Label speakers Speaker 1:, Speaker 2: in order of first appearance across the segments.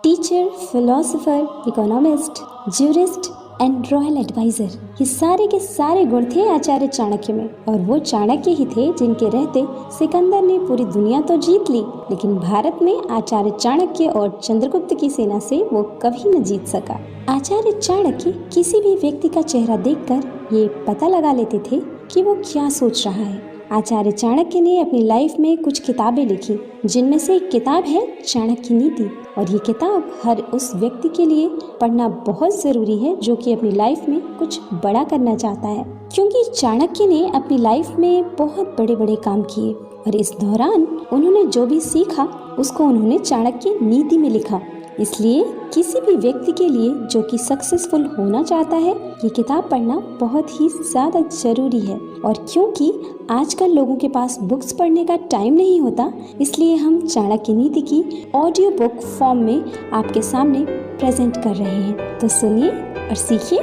Speaker 1: Teacher, philosopher, economist, jurist and royal adviser, ये सारे के सारे गुण थे आचार्य चाणक्य में। और वो चाणक्य ही थे जिनके रहते सिकंदर ने पूरी दुनिया तो जीत ली, लेकिन भारत में आचार्य चाणक्य और चंद्रगुप्त की सेना से वो कभी न जीत सका। आचार्य चाणक्य किसी भी व्यक्ति का चेहरा देखकर ये पता लगा लेते थे कि वो क्या सोच रहा है। आचार्य चाणक्य ने अपनी लाइफ में कुछ किताबें लिखी, जिनमें से एक किताब है चाणक्य नीति। और ये किताब हर उस व्यक्ति के लिए पढ़ना बहुत ज़रूरी है जो कि अपनी लाइफ में कुछ बड़ा करना चाहता है, क्योंकि चाणक्य ने अपनी लाइफ में बहुत बड़े बड़े काम किए और इस दौरान उन्होंने जो भी सीखा उसको उन्होंने चाणक्य नीति में लिखा। इसलिए किसी भी व्यक्ति के लिए जो कि सक्सेसफुल होना चाहता है, ये किताब पढ़ना बहुत ही ज़्यादा ज़रूरी है। और क्योंकि आजकल लोगों के पास बुक्स पढ़ने का टाइम नहीं होता, इसलिए हम चाणक्य नीति की ऑडियो बुक फॉर्म में आपके सामने प्रेजेंट कर रहे हैं। तो सुनिए और सीखिए।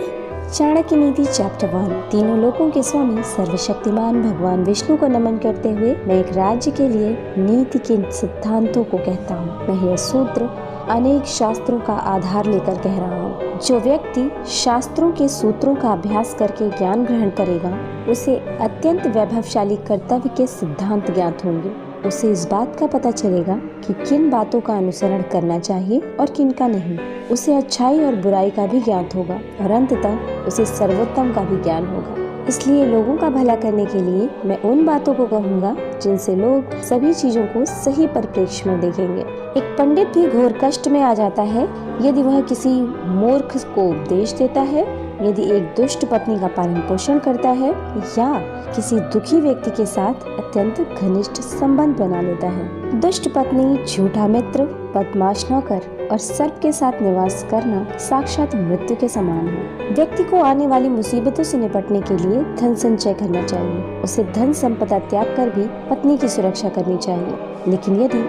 Speaker 1: चाणक्य नीति चैप्टर 1। तीनों लोकों के स्वामी सर्वशक्तिमान भगवान विष्णु को नमन करते हुए मैं एक राज्य के लिए नीति के सिद्धांतों को कहता हूँ। मैं यह सूत्र अनेक शास्त्रों का आधार लेकर कह रहा हूँ। जो व्यक्ति शास्त्रों के सूत्रों का अभ्यास करके ज्ञान ग्रहण करेगा, उसे अत्यंत वैभवशाली कर्तव्य के सिद्धांत ज्ञात होंगे। उसे इस बात का पता चलेगा कि किन बातों का अनुसरण करना चाहिए और किन का नहीं। उसे अच्छाई और बुराई का भी ज्ञात होगा और अंततः उसे सर्वोत्तम का भी ज्ञान होगा। इसलिए लोगों का भला करने के लिए मैं उन बातों को कहूँगा जिनसे लोग सभी चीजों को सही परिप्रेक्ष्य में देखेंगे। एक पंडित भी घोर कष्ट में आ जाता है यदि वह किसी मूर्ख को उपदेश देता है, यदि एक दुष्ट पत्नी का पालन पोषण करता है या किसी दुखी व्यक्ति के साथ अत्यंत घनिष्ठ संबंध बना लेता है। दुष्ट पत्नी, झूठा मित्र, बदमाश नौकर और सर्प के साथ निवास करना साक्षात मृत्यु के समान है। व्यक्ति को आने वाली मुसीबतों से निपटने के लिए धन संचय करना चाहिए। उसे धन संपदा त्याग कर भी पत्नी की सुरक्षा करनी चाहिए, लेकिन यदि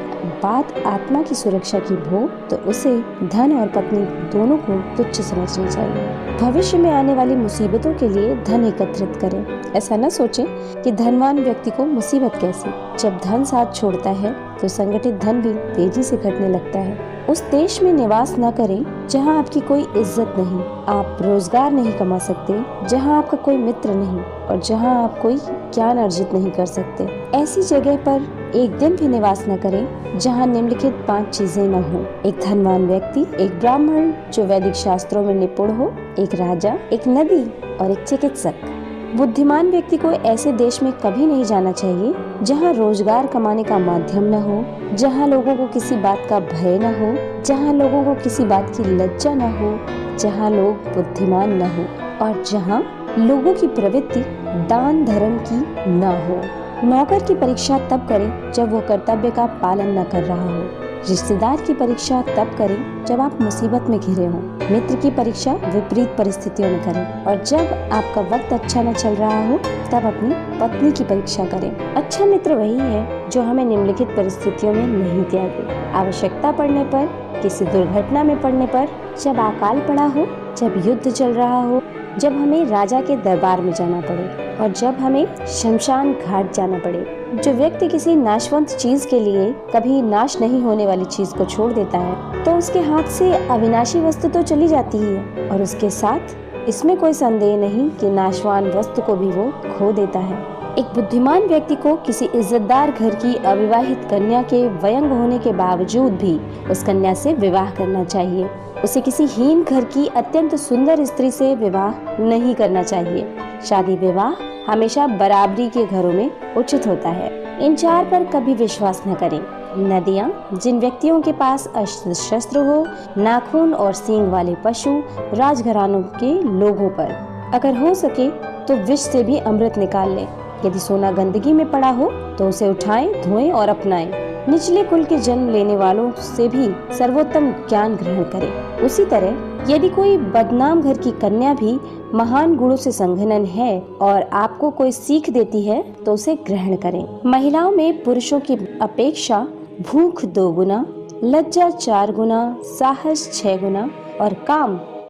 Speaker 1: बात आत्मा की सुरक्षा की हो तो उसे धन और पत्नी दोनों को तुच्छ समझना चाहिए। भविष्य में आने वाली मुसीबतों के लिए धन एकत्रित करें। ऐसा न सोचें कि धनवान व्यक्ति को मुसीबत कैसी। जब धन साथ छोड़ता है तो संगठित धन भी तेजी से घटने लगता है। उस देश में निवास न करें जहां आपकी कोई इज्जत नहीं, आप रोजगार नहीं कमा सकते, जहां आपका कोई मित्र नहीं और जहां आप कोई ज्ञान अर्जित नहीं कर सकते। ऐसी जगह पर एक दिन भी निवास न करें जहां निम्नलिखित 5 चीजें न हो। एक धनवान व्यक्ति, एक ब्राह्मण जो वैदिक शास्त्रों में निपुण हो, एक राजा, एक नदी और एक चिकित्सक। बुद्धिमान व्यक्ति को ऐसे देश में कभी नहीं जाना चाहिए जहां रोजगार कमाने का माध्यम न हो, जहां लोगों को किसी बात का भय न हो, जहां लोगों को किसी बात की लज्जा न हो, जहां लोग बुद्धिमान न हो और जहां लोगों की प्रवृत्ति दान धर्म की न हो। नौकर की परीक्षा तब करें जब वो कर्तव्य का पालन न कर रहा हो। रिश्तेदार की परीक्षा तब करें जब आप मुसीबत में घिरे हों। मित्र की परीक्षा विपरीत परिस्थितियों में करें और जब आपका वक्त अच्छा न चल रहा हो तब अपनी पत्नी की परीक्षा करें। अच्छा मित्र वही है जो हमें निम्नलिखित परिस्थितियों में नहीं त्यागे। आवश्यकता पड़ने पर, किसी दुर्घटना में पड़ने पर, जब अकाल पड़ा हो, जब युद्ध चल रहा हो, जब हमें राजा के दरबार में जाना पड़े और जब हमें शमशान घाट जाना पड़े। जो व्यक्ति किसी नाशवंत चीज के लिए कभी नाश नहीं होने वाली चीज को छोड़ देता है तो उसके हाथ से अविनाशी वस्तु तो चली जाती ही है और उसके साथ इसमें कोई संदेह नहीं कि नाशवान वस्तु को भी वो खो देता है। एक बुद्धिमान व्यक्ति को किसी इज्जतदार घर की अविवाहित कन्या के वयंग होने के बावजूद भी उस कन्या से विवाह करना चाहिए। उसे किसी हीन घर की अत्यंत सुंदर स्त्री से विवाह नहीं करना चाहिए। शादी विवाह हमेशा बराबरी के घरों में उचित होता है। इन 4 पर कभी विश्वास न करें। नदियाँ, जिन व्यक्तियों के पास अस्त्र शस्त्र हो, नाखून और सींग वाले पशु, राजघरानों के लोगों पर अगर हो सके तो विष से भी अमृत निकाल लें। यदि सोना गंदगी में पड़ा हो तो उसे उठाएं, धोएं और अपनाएं। निचले कुल के जन्म लेने वालों से भी सर्वोत्तम ज्ञान ग्रहण करें। उसी तरह यदि कोई बदनाम घर की कन्या भी महान गुणों से संघनन है और आपको कोई सीख देती है तो उसे ग्रहण करें। महिलाओं में पुरुषों की अपेक्षा भूख 2 गुना, लज्जा 4 गुना, साहस 6 गुना और काम